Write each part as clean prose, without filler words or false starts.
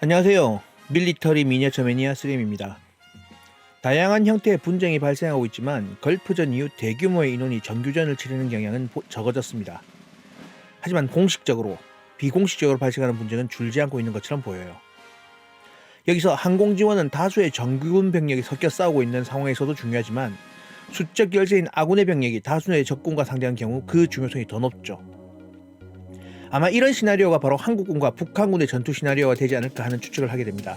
안녕하세요. 밀리터리 미니어처 매니아 스림입니다. 다양한 형태의 분쟁이 발생하고 있지만 걸프전 이후 대규모의 인원이 정규전을 치르는 경향은 적어졌습니다. 하지만 공식적으로, 비공식적으로 발생하는 분쟁은 줄지 않고 있는 것처럼 보여요. 여기서 항공지원은 다수의 정규군 병력이 섞여 싸우고 있는 상황에서도 중요하지만 수적 열세인 아군의 병력이 다수의 적군과 상대한 경우 그 중요성이 더 높죠. 아마 이런 시나리오가 바로 한국군과 북한군의 전투 시나리오가 되지 않을까 하는 추측을 하게 됩니다.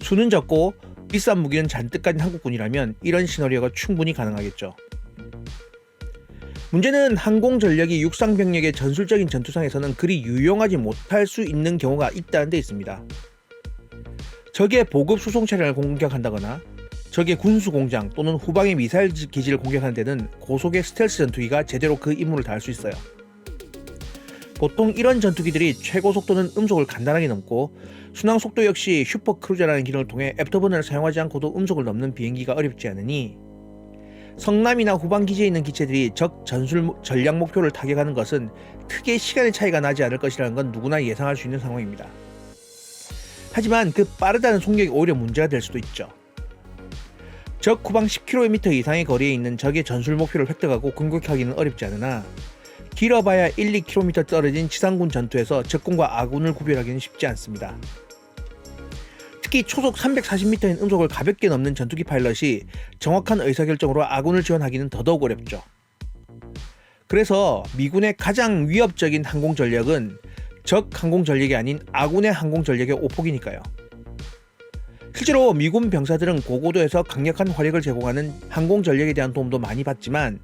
수는 적고 비싼 무기는 잔뜩 가진 한국군이라면 이런 시나리오가 충분히 가능하겠죠. 문제는 항공 전력이 육상 병력의 전술적인 전투상에서는 그리 유용하지 못할 수 있는 경우가 있다는 데 있습니다. 적의 보급 수송 차량을 공격한다거나 적의 군수 공장 또는 후방의 미사일 기지를 공격하는 데는 고속의 스텔스 전투기가 제대로 그 임무를 다할 수 있어요. 보통 이런 전투기들이 최고 속도는 음속을 간단하게 넘고 순항 속도 역시 슈퍼크루저라는 기능을 통해 애프터버너를 사용하지 않고도 음속을 넘는 비행기가 어렵지 않으니 성남이나 후방 기지에 있는 기체들이 적 전술 전략 목표를 타격하는 것은 크게 시간의 차이가 나지 않을 것이라는 건 누구나 예상할 수 있는 상황입니다. 하지만 그 빠르다는 속력이 오히려 문제가 될 수도 있죠. 적 후방 10km 이상의 거리에 있는 적의 전술 목표를 획득하고 공격하기는 어렵지 않으나 길어봐야 1, 2km 떨어진 지상군 전투에서 적군과 아군을 구별하기는 쉽지 않습니다. 특히 초속 340m인 음속을 가볍게 넘는 전투기 파일럿이 정확한 의사결정으로 아군을 지원하기는 더더욱 어렵죠. 그래서 미군의 가장 위협적인 항공 전력은 적 항공 전력이 아닌 아군의 항공 전력의 오폭이니까요. 실제로 미군 병사들은 고고도에서 강력한 화력을 제공하는 항공 전력에 대한 도움도 많이 받지만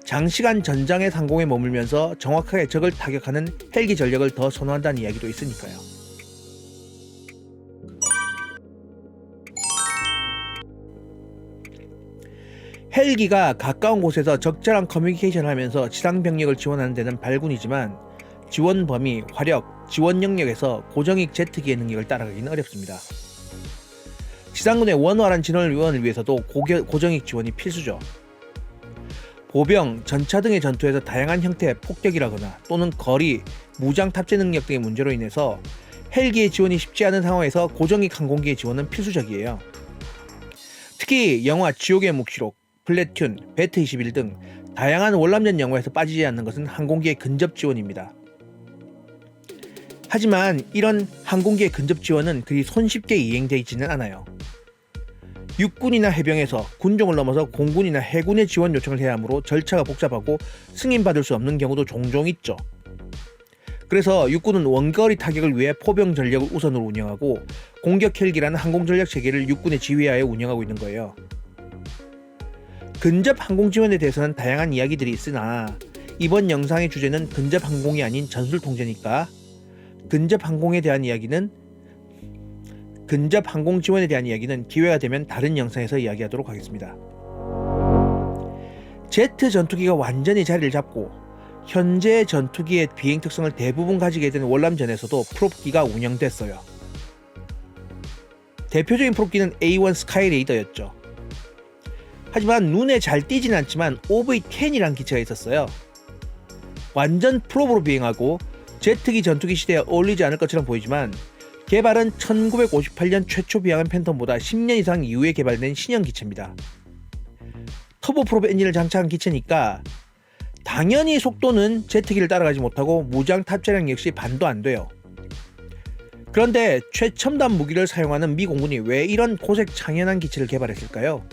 장시간 전장의 상공에 머물면서 정확하게 적을 타격하는 헬기 전력을 더 선호한다는 이야기도 있으니까요. 헬기가 가까운 곳에서 적절한 커뮤니케이션을 하면서 지상 병력을 지원하는 데는 발군이지만 지원 범위, 화력, 지원 영역에서 고정익 제트기의 능력을 따라가기는 어렵습니다. 지상군의 원활한 진원을 위해서도 고정익 지원이 필수죠. 보병, 전차 등의 전투에서 다양한 형태의 폭격이라거나 또는 거리, 무장 탑재 능력 등의 문제로 인해서 헬기의 지원이 쉽지 않은 상황에서 고정익 항공기의 지원은 필수적이에요. 특히 영화 지옥의 묵시록, 플래툰, 배트21 등 다양한 월남전 영화에서 빠지지 않는 것은 항공기의 근접 지원입니다. 하지만 이런 항공기의 근접 지원은 그리 손쉽게 이행되지는 않아요. 육군이나 해병에서 군종을 넘어서 공군이나 해군의 지원 요청을 해야 하므로 절차가 복잡하고 승인받을 수 없는 경우도 종종 있죠. 그래서 육군은 원거리 타격을 위해 포병 전력을 우선으로 운영하고 공격 헬기라는 항공 전력 체계를 육군의 지휘하에 운영하고 있는 거예요. 근접 항공 지원에 대해서는 다양한 이야기들이 있으나 이번 영상의 주제는 근접 항공이 아닌 전술 통제니까 근접 항공 지원에 대한 이야기는 기회가 되면 다른 영상에서 이야기하도록 하겠습니다. 제트 전투기가 완전히 자리를 잡고 현재 전투기의 비행 특성을 대부분 가지게 된 월남전에서도 프롭기가 운영됐어요. 대표적인 프롭기는 A1 스카이레이더였죠. 하지만 눈에 잘 띄진 않지만 OV-10이란 기체가 있었어요. 완전 프롭으로 비행하고 제트기 전투기 시대에 어울리지 않을 것처럼 보이지만 개발은 1958년 최초 비행한 팬텀보다 10년 이상 이후에 개발된 신형 기체입니다. 터보프롭 엔진을 장착한 기체니까 당연히 속도는 제트기를 따라가지 못하고 무장 탑재량 역시 반도 안 돼요. 그런데 최첨단 무기를 사용하는 미 공군이 왜 이런 고색 창연한 기체를 개발했을까요?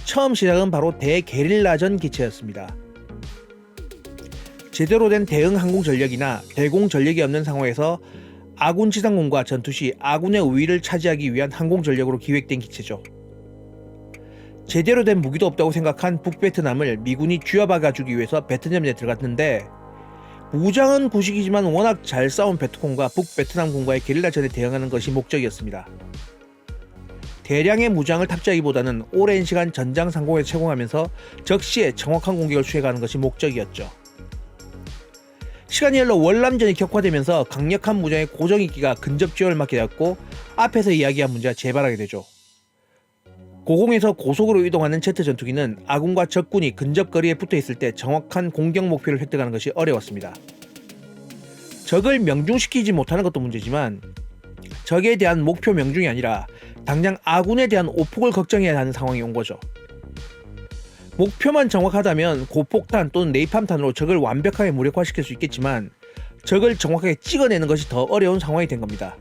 처음 시작은 바로 대게릴라전 기체였습니다. 제대로 된 대응 항공 전력이나 대공 전력이 없는 상황에서 아군 지상군과 전투 시 아군의 우위를 차지하기 위한 항공 전력으로 기획된 기체죠. 제대로 된 무기도 없다고 생각한 북베트남을 미군이 쥐어박아주기 위해서 베트남에 들어갔는데 무장은 구식이지만 워낙 잘 싸운 베트콩과 북베트남군과의 게릴라전에 대응하는 것이 목적이었습니다. 대량의 무장을 탑재하기보다는 오랜 시간 전장 상공에 채공하면서 적시에 정확한 공격을 수행하는 것이 목적이었죠. 시간이 흘러 월남전이 격화되면서 강력한 무장의 고정익기가 근접 지원을 맡게 되었고 앞에서 이야기한 문제가 재발하게 되죠. 고공에서 고속으로 이동하는 제트 전투기는 아군과 적군이 근접 거리에 붙어 있을 때 정확한 공격 목표를 획득하는 것이 어려웠습니다. 적을 명중시키지 못하는 것도 문제지만 적에 대한 목표 명중이 아니라 당장 아군에 대한 오폭을 걱정해야 하는 상황이 온 거죠. 목표만 정확하다면 고폭탄 또는 네이팜탄으로 적을 완벽하게 무력화시킬 수 있겠지만 적을 정확하게 찍어내는 것이 더 어려운 상황이 된 겁니다.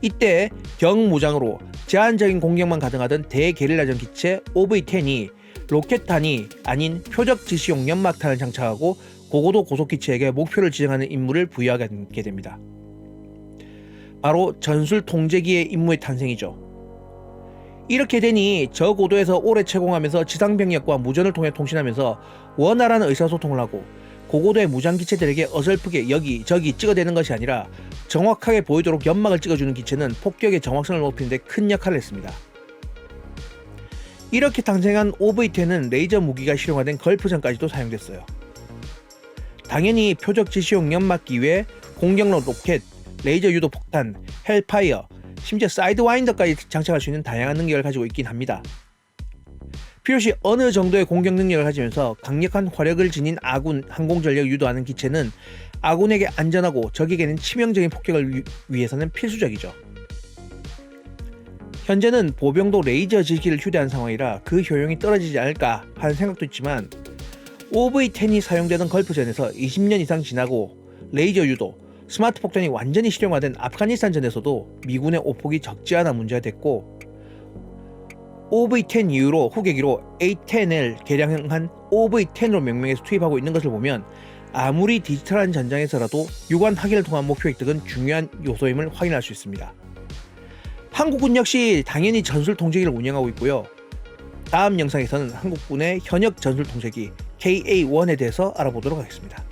이때 경무장으로 제한적인 공격만 가능하던 대게릴라전 기체 OV-10이 로켓탄이 아닌 표적 지시용 연막탄을 장착하고 고고도 고속기체에게 목표를 지정하는 임무를 부여하게 됩니다. 바로 전술 통제기의 임무의 탄생이죠. 이렇게 되니 저고도에서 오래 채공하면서 지상병력과 무전을 통해 통신하면서 원활한 의사소통을 하고 고고도의 무장기체들에게 어설프게 여기저기 찍어대는 것이 아니라 정확하게 보이도록 연막을 찍어주는 기체는 폭격의 정확성을 높이는 데 큰 역할을 했습니다. 이렇게 탄생한 OV-10은 레이저 무기가 실용화된 걸프전까지도 사용됐어요. 당연히 표적 지시용 연막기 외에 공격로 로켓, 레이저 유도 폭탄, 헬파이어, 심지어 사이드와인더까지 장착할 수 있는 다양한 능력을 가지고 있긴 합니다. 필요시 어느 정도의 공격 능력을 가지면서 강력한 화력을 지닌 아군 항공전력을 유도하는 기체는 아군에게 안전하고 적에게는 치명적인 폭격을 위해서는 필수적이죠. 현재는 보병도 레이저 지기를 휴대한 상황이라 그 효용이 떨어지지 않을까 하는 생각도 있지만 OV-10이 사용되던 걸프전에서 20년 이상 지나고 레이저 유도, 스마트 폭탄이 완전히 실용화된 아프가니스탄전에서도 미군의 오폭이 적지 않아 문제가 됐고 OV-10 이후로 후계기로 A-10L 개량한 OV-10으로 명명해서 투입하고 있는 것을 보면 아무리 디지털한 전장에서라도 유관 확인을 통한 목표 획득은 중요한 요소임을 확인할 수 있습니다. 한국군 역시 당연히 전술 통제기를 운영하고 있고요. 다음 영상에서는 한국군의 현역 전술 통제기 KA-1에 대해서 알아보도록 하겠습니다.